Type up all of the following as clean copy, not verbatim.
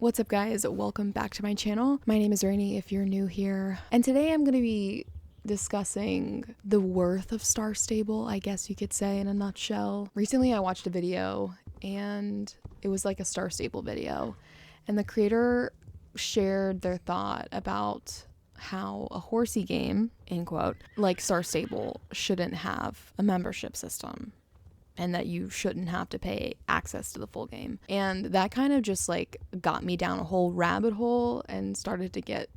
What's up guys, welcome back to my channel. My name is Rainy if you're new here, and today I'm going to be discussing the worth of Star Stable, I guess you could say in a nutshell. Recently I watched a video and it was like a Star Stable video, and the creator shared their thought about how a horsey game, in quote, like Star Stable shouldn't have a membership system and that you shouldn't have to pay access to the full game. And that kind of just like got me down a whole rabbit hole and started to get,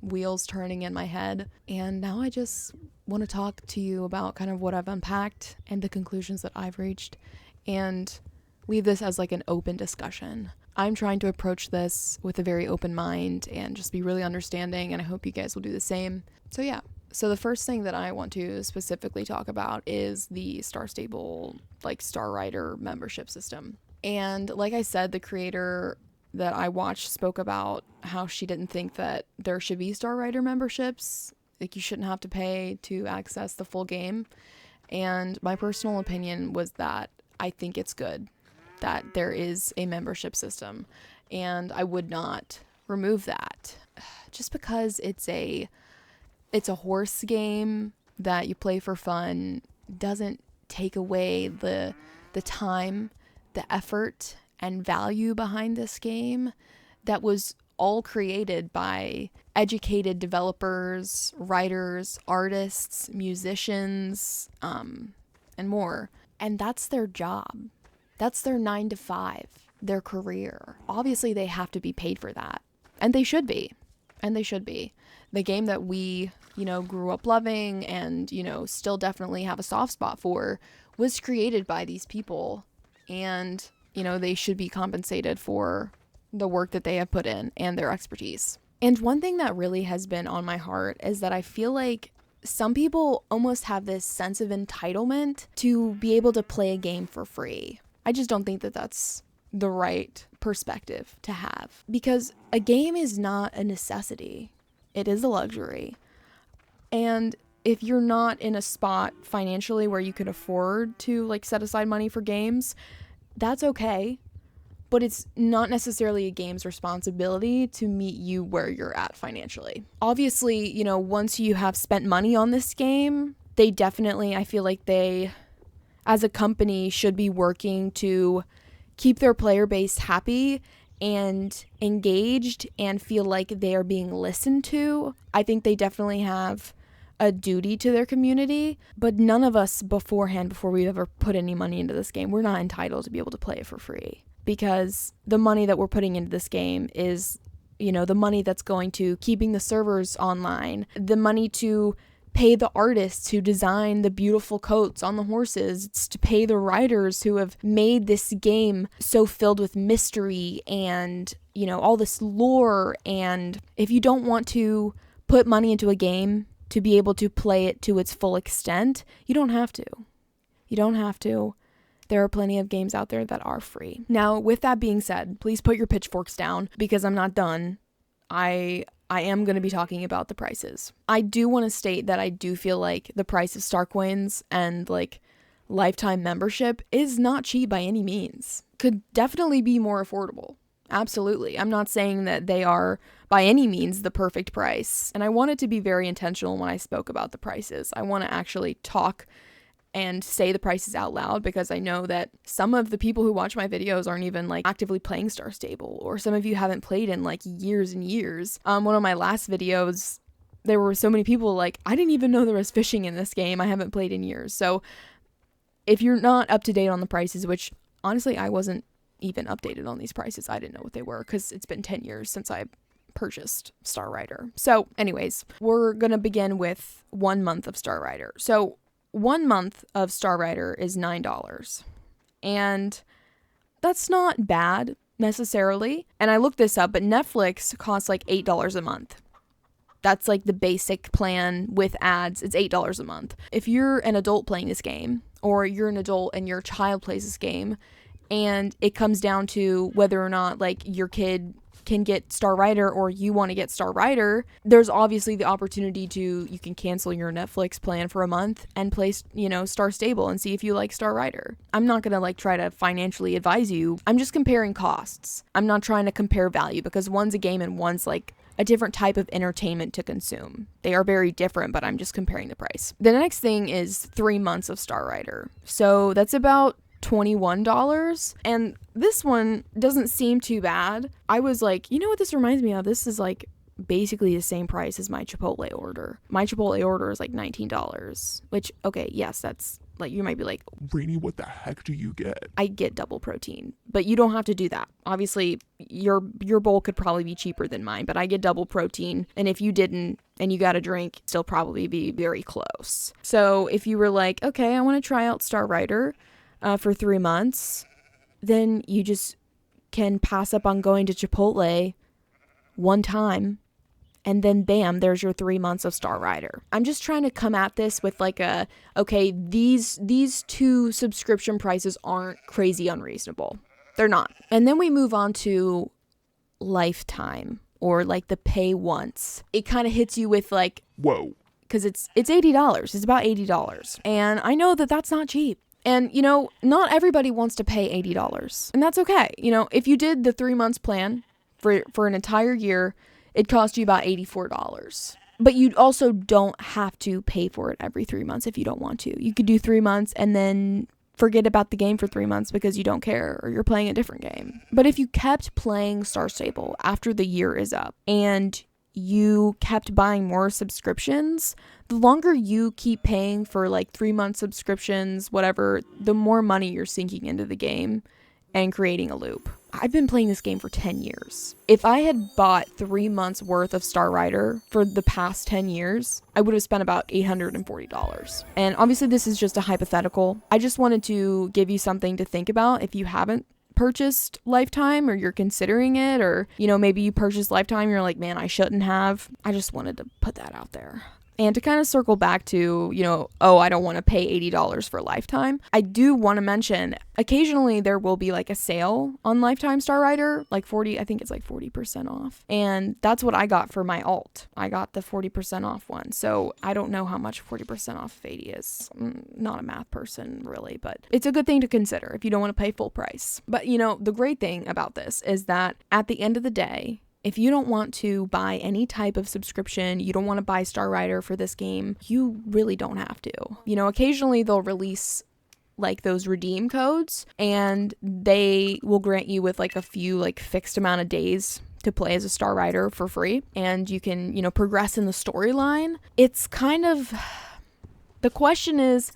wheels turning in my head. And now I just want to talk to you about kind of what I've unpacked and the conclusions that I've reached and leave this as like an open discussion. I'm trying to approach this with a very open mind and just be really understanding, and I hope you guys will do the same. So yeah. So the first thing that I want to specifically talk about is the Star Stable, like Star Rider membership system. And like I said, the creator that I watched spoke about how she didn't think that there should be Star Rider memberships. Like you shouldn't have to pay to access the full game. And my personal opinion was that I think it's good that there is a membership system, and I would not remove that just because it's a horse game that you play for fun. Doesn't take away the time, the effort, and value behind this game that was all created by educated developers, writers, artists, musicians, and more. And that's their job. That's their 9 to 5, their career. Obviously, they have to be paid for that. And they should be. The game that we, grew up loving and, still definitely have a soft spot for was created by these people. And, they should be compensated for the work that they have put in and their expertise. And one thing that really has been on my heart is that I feel like some people almost have this sense of entitlement to be able to play a game for free. I just don't think that that's the right perspective to have, because a game is not a necessity. It is a luxury. And if you're not in a spot financially where you can afford to set aside money for games, that's okay. But it's not necessarily a game's responsibility to meet you where you're at financially. Obviously, once you have spent money on this game, they definitely, I feel like they, as a company, should be working to keep their player base happy and engaged and feel like they are being listened to. I think they definitely have a duty to their community, but none of us beforehand, before we've ever put any money into this game, we're not entitled to be able to play it for free, because the money that we're putting into this game is, the money that's going to keeping the servers online, the money to pay the artists who design the beautiful coats on the horses. It's to pay the writers who have made this game so filled with mystery and, all this lore. And if you don't want to put money into a game to be able to play it to its full extent, you don't have to. There are plenty of games out there that are free. Now, with that being said, please put your pitchforks down because I'm not done. I am going to be talking about the prices. I do want to state that I do feel like the price of Star Coins and lifetime membership is not cheap by any means. Could definitely be more affordable. Absolutely. I'm not saying that they are by any means the perfect price. And I wanted to be very intentional when I spoke about the prices. I want to actually talk and say the prices out loud, because I know that some of the people who watch my videos aren't even actively playing Star Stable, or some of you haven't played in years and years. One of my last videos, there were so many people I didn't even know there was fishing in this game. I haven't played in years. So if you're not up to date on the prices, which honestly I wasn't even updated on these prices, I didn't know what they were because it's been 10 years since I purchased Star Rider. So anyways, we're gonna begin with 1 month of Star Rider. So 1 month of Star Rider is $9, and that's not bad necessarily. And I looked this up, but Netflix costs $8 a month. That's the basic plan with ads. It's $8 a month. If you're an adult playing this game, or you're an adult and your child plays this game, and it comes down to whether or not your kid can get Star Rider or you want to get Star Rider, there's obviously the opportunity to, you can cancel your Netflix plan for a month and play, you know, Star Stable and see if you like Star Rider. I'm not going to like try to financially advise you. I'm just comparing costs. I'm not trying to compare value because one's a game and one's like a different type of entertainment to consume. They are very different, but I'm just comparing the price. The next thing is 3 months of Star Rider. So that's about $21, and this one doesn't seem too bad. I was like, you know what this reminds me of? This is like basically the same price as my Chipotle order. My Chipotle order is like $19, which, okay, yes, that's like, you might be like, Rainy, what the heck do you get? I get double protein, but you don't have to do that. Obviously, your bowl could probably be cheaper than mine, but I get double protein, and if you didn't and you got a drink, still probably be very close. So if you were like, okay, I want to try out Star Rider for 3 months, then you just can pass up on going to Chipotle one time, and then bam, there's your 3 months of Star Rider. I'm just trying to come at this with like a, okay, these two subscription prices aren't crazy unreasonable. They're not. And then we move on to lifetime, or like the pay once. It kind of hits you with like, whoa, because it's $80. It's about $80. And I know that that's not cheap. And, you know, not everybody wants to pay $80, and that's okay. You know, if you did the 3 months plan for an entire year, it'd cost you about $84. But you also don't have to pay for it every 3 months if you don't want to. You could do 3 months and then forget about the game for 3 months because you don't care or you're playing a different game. But if you kept playing Star Stable after the year is up and you kept buying more subscriptions, the longer you keep paying for like 3 month subscriptions, whatever, the more money you're sinking into the game and creating a loop. I've been playing this game for 10 years. If I had bought 3 months worth of Star Rider for the past 10 years, I would have spent about $840. And obviously this is just a hypothetical. I just wanted to give you something to think about if you haven't purchased Lifetime or you're considering it, or, you know, maybe you purchased Lifetime, you're like, man, I shouldn't have. I just wanted to put that out there. And to kind of circle back to, you know, oh, I don't want to pay $80 for Lifetime. I do want to mention, occasionally there will be like a sale on Lifetime Star Rider, like 40, I think it's like 40% off. And that's what I got for my alt. I got the 40% off one. So I don't know how much 40% off of 80 is. I'm not a math person really, but it's a good thing to consider if you don't want to pay full price. But, you know, the great thing about this is that at the end of the day, if you don't want to buy any type of subscription, you don't want to buy Star Rider for this game, you really don't have to. You know, occasionally they'll release like those redeem codes and they will grant you with like a few like fixed amount of days to play as a Star Rider for free, and you can, you know, progress in the storyline. It's kind of, the question is,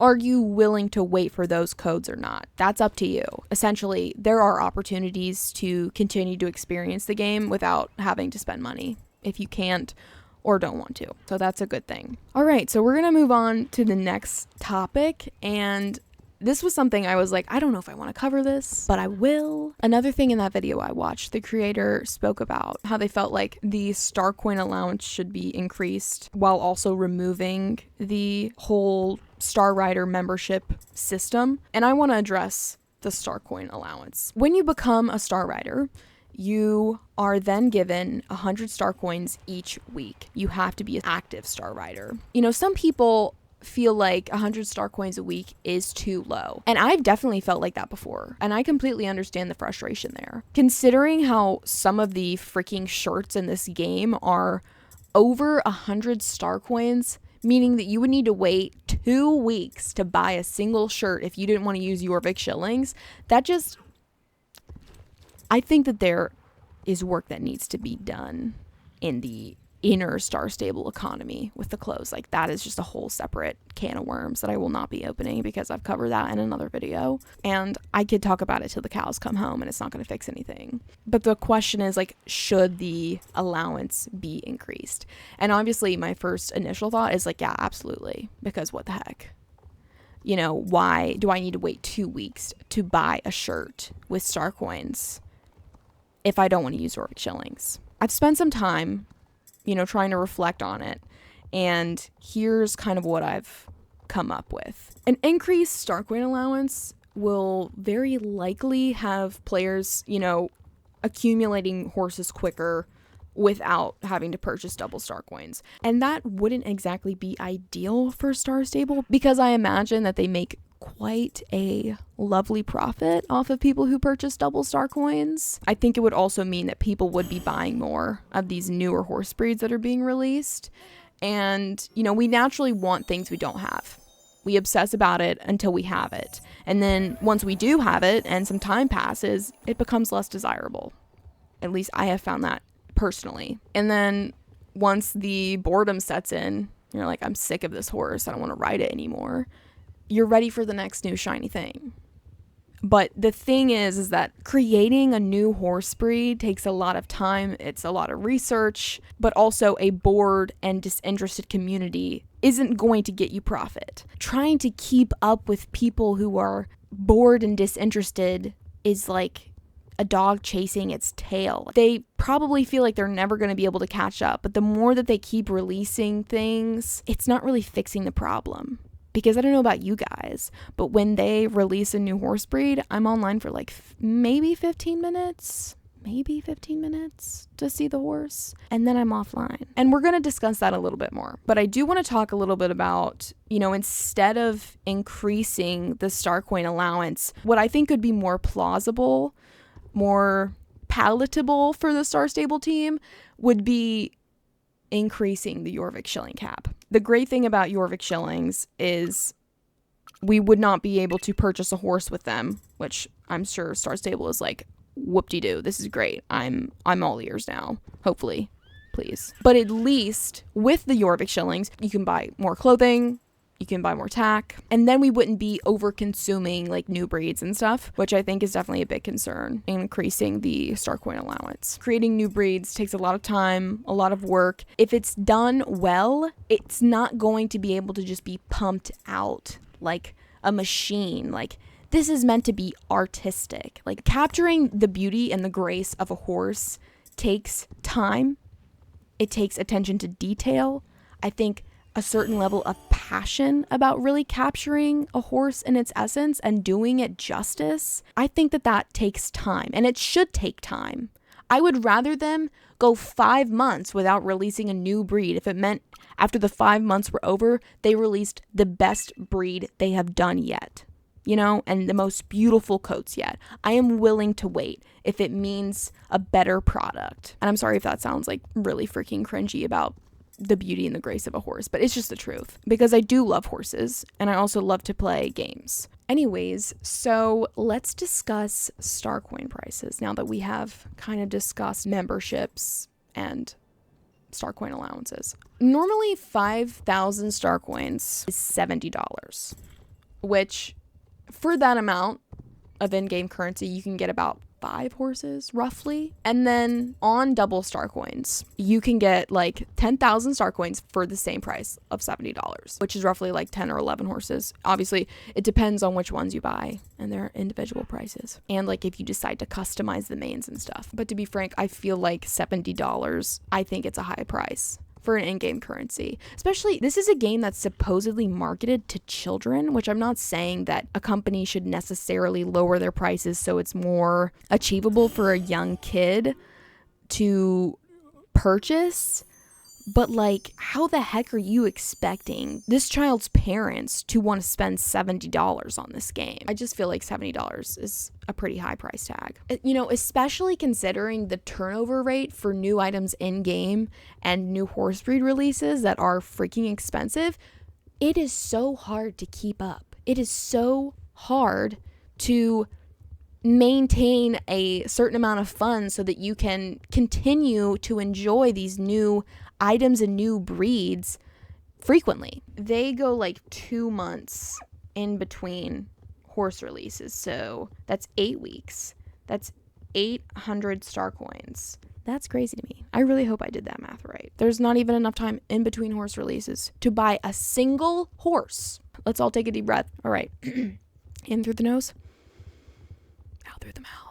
are you willing to wait for those codes or not? That's up to you. Essentially, there are opportunities to continue to experience the game without having to spend money if you can't or don't want to. So that's a good thing. All right, so we're going to move on to the next topic, and this was something I was like, I don't know if I want to cover this, but I will. Another thing in that video I watched, the creator spoke about how they felt like the star coin allowance should be increased while also removing the whole Star Rider membership system. And I want to address the star coin allowance. When you become a Star Rider, you are then given 100 star coins each week. You have to be an active Star Rider. You know, some people feel like 100 star coins a week is too low. And I've definitely felt like that before. And I completely understand the frustration there. Considering how some of the freaking shirts in this game are over 100 star coins, meaning that you would need to wait 2 weeks to buy a single shirt if you didn't want to use your 𝐒𝐴𝐿, that just, I think that there is work that needs to be done in the inner Star Stable economy with the clothes. Like, that is just a whole separate can of worms that I will not be opening because I've covered that in another video, and I could talk about it till the cows come home and it's not going to fix anything. But the question is, like, should the allowance be increased? And obviously my first initial thought is like, yeah, absolutely, because what the heck, you know, why do I need to wait 2 weeks to buy a shirt with star coins if I don't want to use 𝐒𝐴𝐿? I've spent some time, you know, trying to reflect on it, and here's kind of what I've come up with. An increased star coin allowance will very likely have players, you know, accumulating horses quicker without having to purchase double star coins. And that wouldn't exactly be ideal for Star Stable, because I imagine that they make quite a lovely profit off of people who purchase double star coins. I think it would also mean that people would be buying more of these newer horse breeds that are being released. And, you know, we naturally want things we don't have. We obsess about it until we have it. And then once we do have it and some time passes, it becomes less desirable. At least I have found that personally. And then once the boredom sets in, you're like, I'm sick of this horse. I don't want to ride it anymore. You're ready for the next new shiny thing. But the thing is that creating a new horse breed takes a lot of time. It's a lot of research, but also a bored and disinterested community isn't going to get you profit. Trying to keep up with people who are bored and disinterested is like a dog chasing its tail. They probably feel like they're never going to be able to catch up, but the more that they keep releasing things, it's not really fixing the problem. Because I don't know about you guys, but when they release a new horse breed, I'm online for like maybe 15 minutes to see the horse, and then I'm offline. And we're going to discuss that a little bit more. But I do want to talk a little bit about, you know, instead of increasing the star coin allowance, what I think could be more plausible, more palatable for the Star Stable team would be increasing the 𝐕𝐝𝐽𝐻 cap. The great thing about 𝐕𝐝𝐽𝐻 is we would not be able to purchase a horse with them, which I'm sure Star Stable is like, whoop-de-doo, this is great. I'm all ears now. Hopefully, please. But at least with the 𝐕𝐝𝐽𝐻, you can buy more clothing, you can buy more tack, and then we wouldn't be over consuming like new breeds and stuff, which I think is definitely a big concern, increasing the star coin allowance. Creating new breeds takes a lot of time, a lot of work. If it's done well, it's not going to be able to just be pumped out like a machine. Like, this is meant to be artistic. Like, capturing the beauty and the grace of a horse takes time. It takes attention to detail. I think a certain level of passion about really capturing a horse in its essence and doing it justice. I think that takes time, and it should take time. I would rather them go 5 months without releasing a new breed if it meant after the 5 months were over, they released the best breed they have done yet, you know, and the most beautiful coats yet. I am willing to wait if it means a better product. And I'm sorry if that sounds like really freaking cringy about the beauty and the grace of a horse, but it's just the truth, because I do love horses and I also love to play games. Anyways, so let's discuss star coin prices now that we have kind of discussed memberships and star coin allowances. Normally 5,000 star coins is $70, which for that amount of in-game currency, you can get about 5 horses roughly. And then on double star coins, you can get like 10,000 star coins for the same price of $70, which is roughly like 10 or 11 horses. Obviously, it depends on which ones you buy and their individual prices. And like if you decide to customize the mains and stuff. But to be frank, I feel like $70, I think it's a high price for an in-game currency. Especially, this is a game that's supposedly marketed to children, which I'm not saying that a company should necessarily lower their prices so it's more achievable for a young kid to purchase. But like, how the heck are you expecting this child's parents to want to spend $70 on this game? I just feel like $70 is a pretty high price tag. You know, especially considering the turnover rate for new items in game and new horse breed releases that are freaking expensive. It is so hard to keep up. It is so hard to maintain a certain amount of funds so that you can continue to enjoy these new items and new breeds frequently. They go like 2 months in between horse releases, so that's 8 weeks. That's 800 star coins. That's crazy to me. I really hope I did that math right. There's not even enough time in between horse releases to buy a single horse. Let's all take a deep breath. All right. In through the nose, out through the mouth.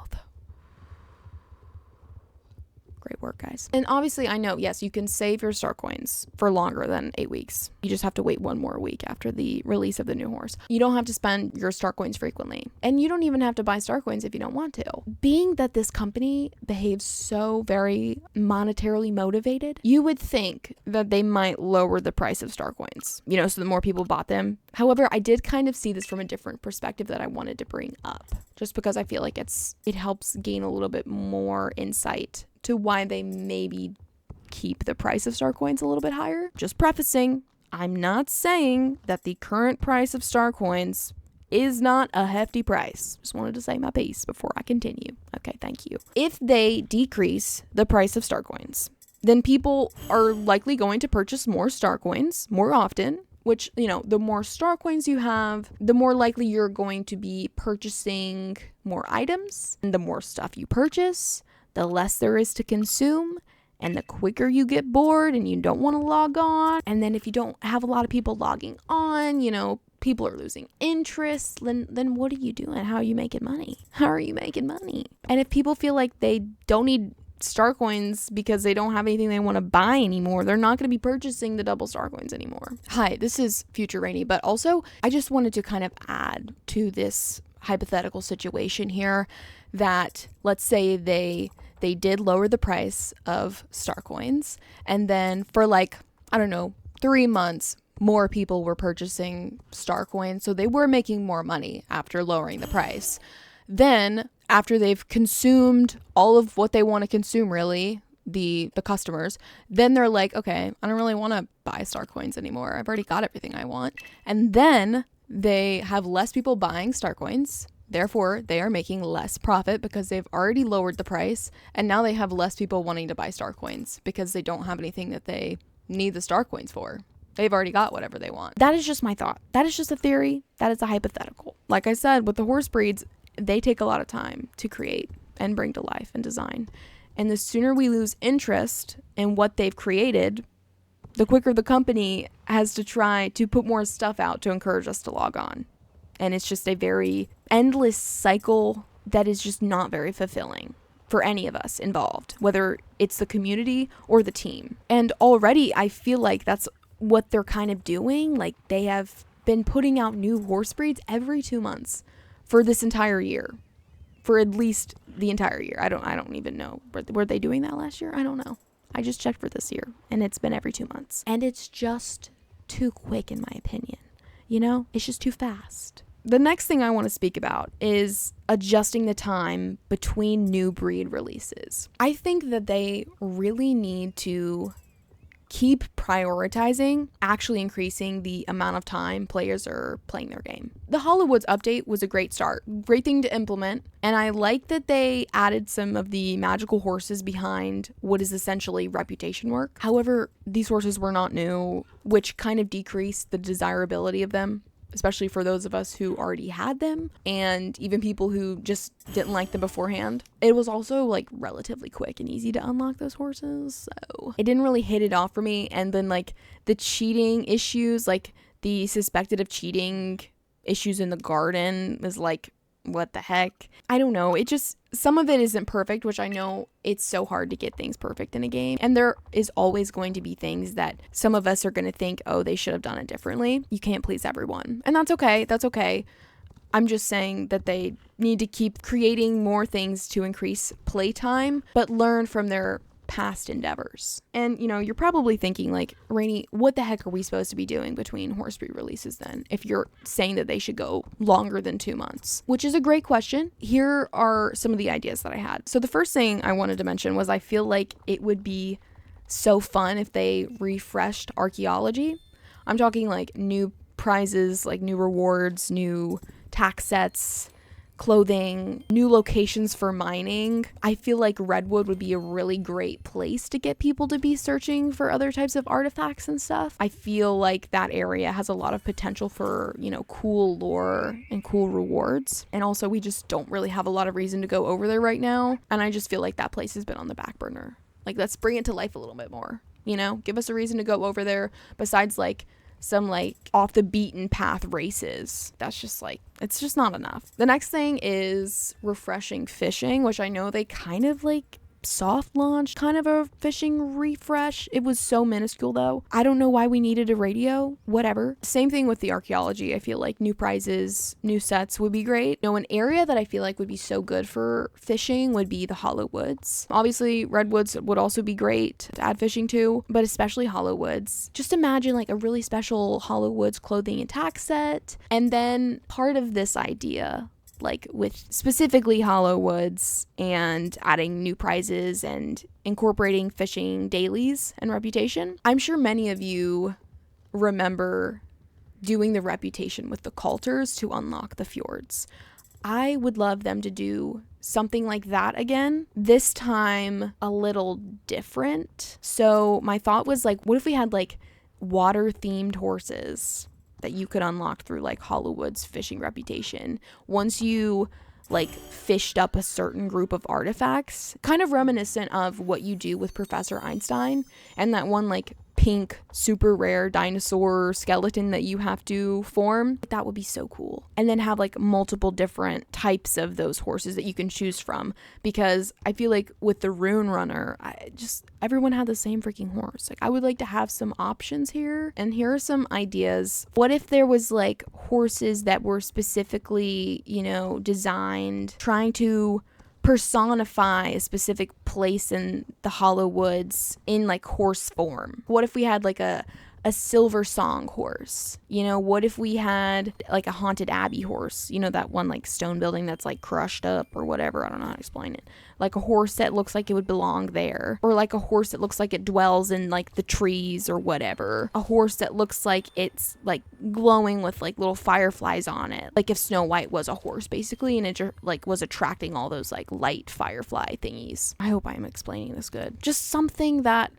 Great work, guys. And obviously, I know, yes, you can save your star coins for longer than 8 weeks. You just have to wait one more week after the release of the new horse. You don't have to spend your star coins frequently. And you don't even have to buy star coins if you don't want to. Being that this company behaves so very monetarily motivated, you would think that they might lower the price of star coins, you know, so the more people bought them. However, I did kind of see this from a different perspective that I wanted to bring up, just because I feel like it helps gain a little bit more insight to why they maybe keep the price of star coins a little bit higher. Just prefacing, I'm not saying that the current price of star coins is not a hefty price. Just wanted to say my piece before I continue. Okay, thank you. If they decrease the price of star coins, then people are likely going to purchase more star coins more often, which, you know, the more star coins you have, the more likely you're going to be purchasing more items. And the more stuff you purchase, the less there is to consume. And the quicker you get bored and you don't want to log on. And then if you don't have a lot of people logging on, you know, people are losing interest, then what are you doing? How are you making money? How are you making money? And if people feel like they don't need star coins because they don't have anything they want to buy anymore, they're not going to be purchasing the double star coins anymore. Hi, this is Future Rainy, but also I just wanted to kind of add to this hypothetical situation here that let's say they did lower the price of star coins, and then for like, I don't know, 3 months, more people were purchasing star coins, so they were making more money after lowering the price. Then, after they've consumed all of what they want to consume, really, the customers, then they're like, okay, I don't really want to buy star coins anymore. I've already got everything I want. And then they have less people buying star coins. Therefore, they are making less profit because they've already lowered the price, and now they have less people wanting to buy star coins because they don't have anything that they need the star coins for. They've already got whatever they want. That is just my thought. That is just a theory. That is a hypothetical. Like I said, with the horse breeds, they take a lot of time to create and bring to life and design. And the sooner we lose interest in what they've created, the quicker the company has to try to put more stuff out to encourage us to log on. And it's just a very endless cycle that is just not very fulfilling for any of us involved, whether it's the community or the team. And already I feel like that's what they're kind of doing. Like, they have been putting out new horse breeds every 2 months for this entire year, for at least the entire year. I don't even know. Were they doing that last year? I don't know. I just checked for this year, and it's been every 2 months. And it's just too quick, in my opinion. You know, it's just too fast. The next thing I want to speak about is adjusting the time between new breed releases. I think that they really need to keep prioritizing actually increasing the amount of time players are playing their game. The Hollowoods update was a great start, great thing to implement, and I like that they added some of the magical horses behind what is essentially reputation work. However, these horses were not new, which kind of decreased the desirability of them, especially for those of us who already had them, and even people who just didn't like them beforehand. It was also like relatively quick and easy to unlock those horses, so it didn't really hit it off for me. And then like the cheating issues, like the suspected of cheating issues in the garden is like, what the heck? I don't know. It just, some of it isn't perfect, which I know it's so hard to get things perfect in a game. And there is always going to be things that some of us are going to think, oh, they should have done it differently. You can't please everyone. And that's okay. That's okay. I'm just saying that they need to keep creating more things to increase playtime, but learn from their past endeavors. And, you know, you're probably thinking like, Rainy, what the heck are we supposed to be doing between horse breed releases then, if you're saying that they should go longer than 2 months? Which is a great question. Here are some of the ideas that I had. So the first thing I wanted to mention was I feel like it would be so fun if they refreshed archaeology. I'm talking like new prizes, like new rewards, new tax sets, clothing, new locations for mining. I feel like Redwood would be a really great place to get people to be searching for other types of artifacts and stuff. I feel like that area has a lot of potential for, you know, cool lore and cool rewards. And also we just don't really have a lot of reason to go over there right now. And I just feel like that place has been on the back burner. Like, let's bring it to life a little bit more, you know, give us a reason to go over there besides like some like off the beaten path races. That's just like, it's just not enough. The next thing is refreshing fishing, which I know they kind of like soft launch kind of a fishing refresh. It was so minuscule though. I don't know why we needed a radio, whatever. Same thing with the archaeology. I feel like new prizes, new sets would be great. An area that I feel like would be so good for fishing would be the hollow woods. Obviously redwoods would also be great to add fishing to, but especially hollow woods. Just imagine like a really special hollow woods clothing and tack set. And then part of this idea, like with specifically hollow woods and adding new prizes and incorporating fishing dailies and reputation. I'm sure many of you remember doing the reputation with the coulters to unlock the fjords. I would love them to do something like that again, this time a little different. So my thought was like, what if we had like water themed horses that you could unlock through like Hollowwood's fishing reputation once you like fished up a certain group of artifacts, kind of reminiscent of what you do with Professor Einstein and that one like pink super rare dinosaur skeleton that you have to form. That would be so cool. And then have like multiple different types of those horses that you can choose from, because I feel like with the Rune Runner, everyone had the same freaking horse. Like I would like to have some options here, and here are some ideas. What if there was like horses that were specifically, designed trying to personify a specific place in the Hollow Woods in like horse form? What if we had like a Silver Song horse? What if we had like a Haunted Abbey horse? That one like stone building that's like crushed up or whatever. I don't know how to explain it. Like a horse that looks like it would belong there, or like a horse that looks like it dwells in like the trees or whatever. A horse that looks like it's like glowing with like little fireflies on it, like if Snow White was a horse basically, and it like was attracting all those like light firefly thingies. I hope I'm explaining this good. Just something that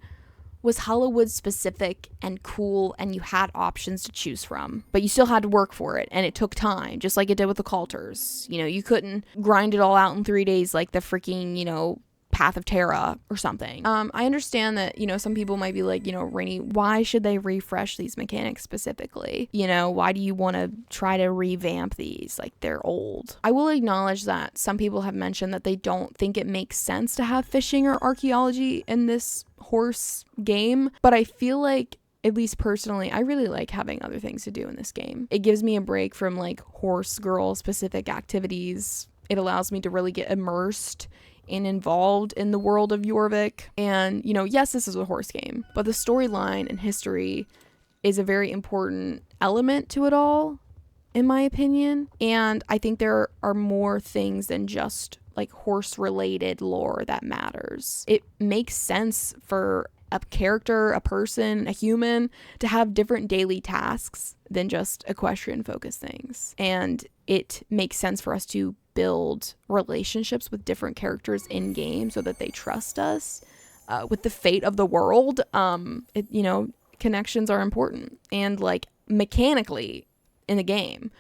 was Hollywood specific and cool, and you had options to choose from, but you still had to work for it, and it took time, just like it did with the coulters. You couldn't grind it all out in 3 days like the freaking, Path of Terra or something. I understand that, some people might be like, Rainy, why should they refresh these mechanics specifically? Why do you want to try to revamp these? Like, they're old. I will acknowledge that some people have mentioned that they don't think it makes sense to have fishing or archaeology in this horse game, but I feel like, at least personally, I really like having other things to do in this game. It gives me a break from like horse girl specific activities. It allows me to really get immersed and involved in the world of Jorvik. And, yes, this is a horse game, but the storyline and history is a very important element to it all, in my opinion. And I think there are more things than just like horse related lore that matters. It makes sense for a character, a person, a human to have different daily tasks than just equestrian focused things. And it makes sense for us to build relationships with different characters in game so that they trust us with the fate of the world. Connections are important. And like mechanically in the game,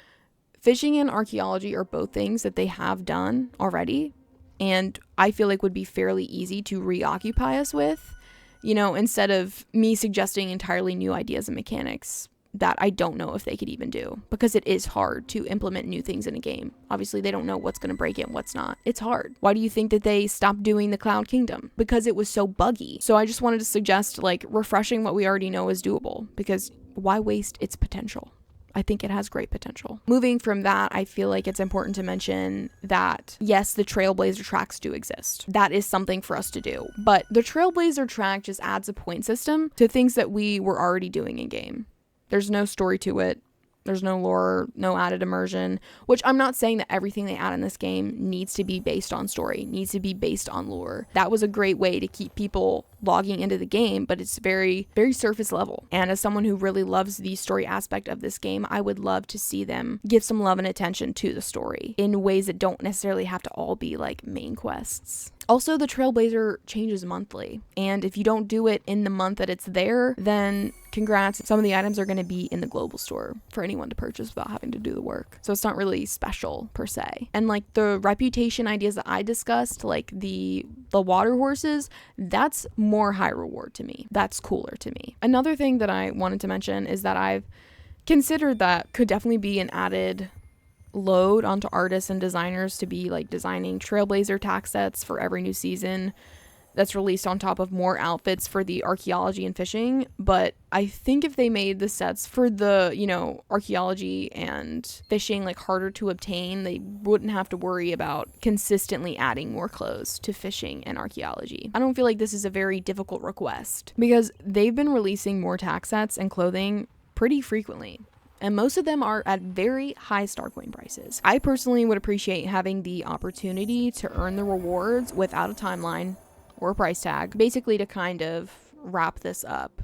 fishing and archaeology are both things that they have done already, and I feel like would be fairly easy to reoccupy us with, instead of me suggesting entirely new ideas and mechanics that I don't know if they could even do, because it is hard to implement new things in a game. Obviously, they don't know what's going to break it and what's not. It's hard. Why do you think that they stopped doing the Cloud Kingdom? Because it was so buggy. So I just wanted to suggest like refreshing what we already know is doable, because why waste its potential? I think it has great potential. Moving from that, I feel like it's important to mention that, yes, the Trailblazer tracks do exist. That is something for us to do. But the Trailblazer track just adds a point system to things that we were already doing in game. There's no story to it. There's no lore, no added immersion, which I'm not saying that everything they add in this game needs to be based on story, needs to be based on lore. That was a great way to keep people logging into the game, but it's very, very surface level. And as someone who really loves the story aspect of this game, I would love to see them give some love and attention to the story in ways that don't necessarily have to all be like main quests. Also, the Trailblazer changes monthly, and if you don't do it in the month that it's there, then congrats, some of the items are going to be in the global store for anyone to purchase without having to do the work. So it's not really special per se. And like the reputation ideas that I discussed, like the water horses, that's more high reward to me. That's cooler to me. Another thing that I wanted to mention is that I've considered that could definitely be an added load onto artists and designers to be like designing Trailblazer tack sets for every new season. that's released on top of more outfits for the archaeology and fishing. But I think if they made the sets for the, you know, archaeology and fishing like harder to obtain, they wouldn't have to worry about consistently adding more clothes to fishing and archaeology. I don't feel like this is a very difficult request because they've been releasing more tack sets and clothing pretty frequently, and most of them are at very high star coin prices. I personally would appreciate having the opportunity to earn the rewards without a timeline or a price tag. Basically, to kind of wrap this up,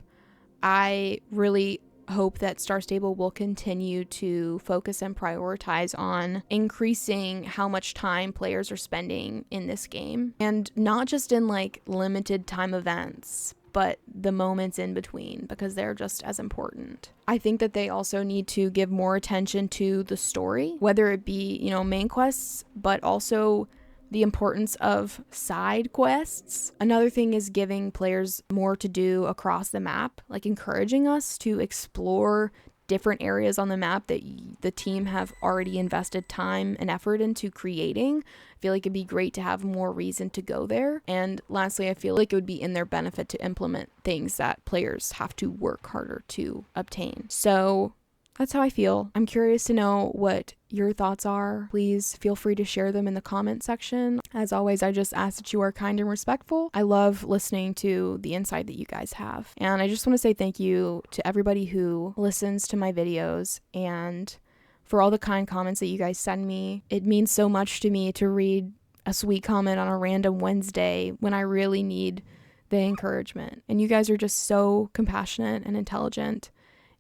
I really hope that Star Stable will continue to focus and prioritize on increasing how much time players are spending in this game, and not just in like limited time events, but the moments in between, because they're just as important. I think that they also need to give more attention to the story, whether it be, you know, main quests, but also the importance of side quests. Another thing is giving players more to do across the map, like encouraging us to explore different areas on the map that the team have already invested time and effort into creating. I feel like it'd be great to have more reason to go there. And lastly, I feel like it would be in their benefit to implement things that players have to work harder to obtain. So that's how I feel. I'm curious to know what your thoughts are. Please feel free to share them in the comment section. As always, I just ask that you are kind and respectful. I love listening to the insight that you guys have. And I just want to say thank you to everybody who listens to my videos and for all the kind comments that you guys send me. It means so much to me to read a sweet comment on a random Wednesday when I really need the encouragement. And you guys are just so compassionate and intelligent,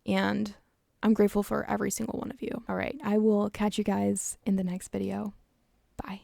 and I'm grateful for every single one of you. All right, I will catch you guys in the next video. Bye.